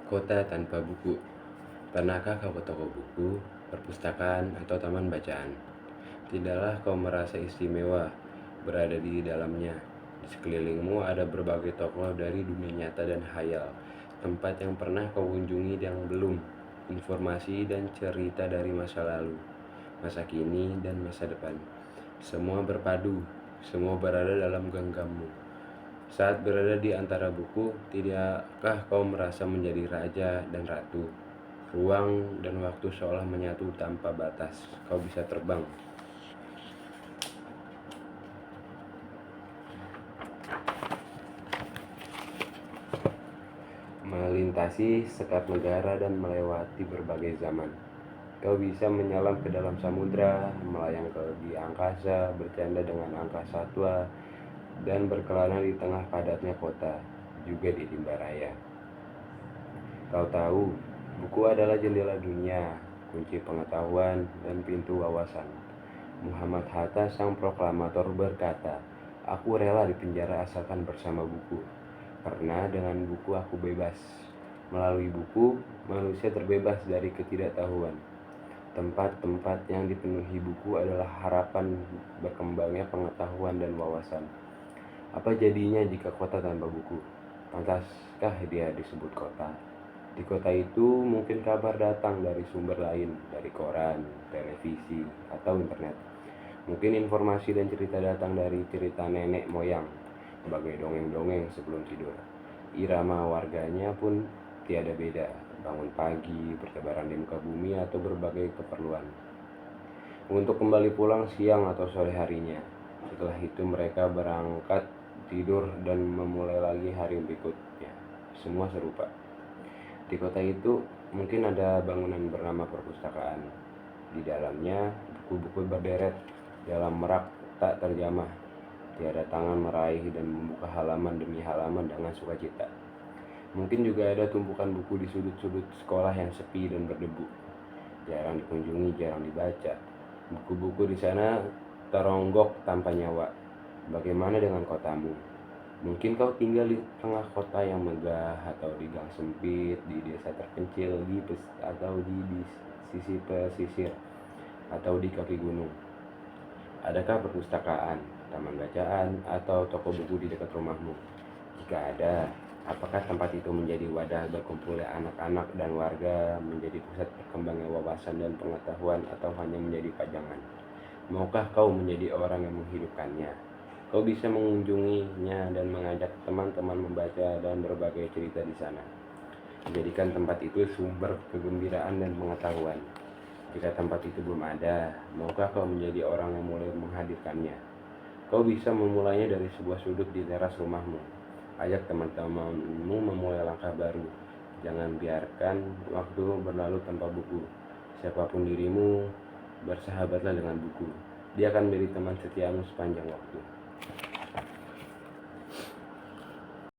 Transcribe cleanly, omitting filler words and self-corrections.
Kota tanpa buku. Pernahkah kau ke toko buku, perpustakaan, atau taman bacaan? Tidaklah kau merasa istimewa berada di dalamnya. Di sekelilingmu ada berbagai tokoh dari dunia nyata dan khayal, tempat yang pernah kau kunjungi yang belum, informasi dan cerita dari masa lalu, masa kini, dan masa depan. Semua berpadu, semua berada dalam genggammu. Saat berada di antara buku, tidakkah kau merasa menjadi raja dan ratu? Ruang dan waktu seolah menyatu tanpa batas. Kau bisa terbang, melintasi sekat negara dan melewati berbagai zaman. Kau bisa menyelam ke dalam samudra, melayang di angkasa, bercanda dengan angkasa tua, dan berkelana di tengah padatnya kota, juga di rimba raya. Kau tahu, buku adalah jendela dunia, kunci pengetahuan, dan pintu wawasan. Muhammad Hatta, sang proklamator, berkata, "Aku rela dipenjara asalkan bersama buku, karena dengan buku aku bebas. Melalui buku, manusia terbebas dari ketidaktahuan." Tempat-tempat yang dipenuhi buku adalah harapan berkembangnya pengetahuan dan wawasan. Apa jadinya jika kota tanpa buku? Pantaskah dia disebut kota? Di kota itu mungkin kabar datang dari sumber lain, dari koran, televisi, atau internet. Mungkin informasi dan cerita datang dari cerita nenek moyang, sebagai dongeng-dongeng sebelum tidur. Irama warganya pun tiada beda, bangun pagi, bertebaran di muka bumi, atau berbagai keperluan, untuk kembali pulang siang atau sore harinya. Setelah itu mereka berangkat tidur dan memulai lagi hari berikutnya. Semua serupa. Di kota itu mungkin ada bangunan bernama perpustakaan. Di dalamnya buku-buku berderet dalam rak tak terjamah. Tiada tangan meraih dan membuka halaman demi halaman dengan sukacita. Mungkin juga ada tumpukan buku di sudut-sudut sekolah yang sepi dan berdebu. Jarang dikunjungi, jarang dibaca. Buku-buku di sana teronggok tanpa nyawa. Bagaimana dengan kotamu? Mungkin kau tinggal di tengah kota yang megah, atau di gang sempit, di desa terpencil, atau di sisi pesisir, atau di kaki gunung. Adakah perpustakaan, taman bacaan, atau toko buku di dekat rumahmu? Jika ada, apakah tempat itu menjadi wadah berkumpulnya anak-anak dan warga, menjadi pusat berkembangnya wawasan dan pengetahuan, atau hanya menjadi pajangan? Maukah kau menjadi orang yang menghidupkannya? Kau bisa mengunjunginya dan mengajak teman-teman membaca dan berbagai cerita di sana. Menjadikan tempat itu sumber kegembiraan dan pengetahuan. Jika tempat itu belum ada, maukah kau menjadi orang yang mulai menghadirkannya? Kau bisa memulainya dari sebuah sudut di teras rumahmu. Ajak teman-temanmu memulai langkah baru. Jangan biarkan waktu berlalu tanpa buku. Siapapun dirimu, bersahabatlah dengan buku. Dia akan menjadi teman setiamu sepanjang waktu.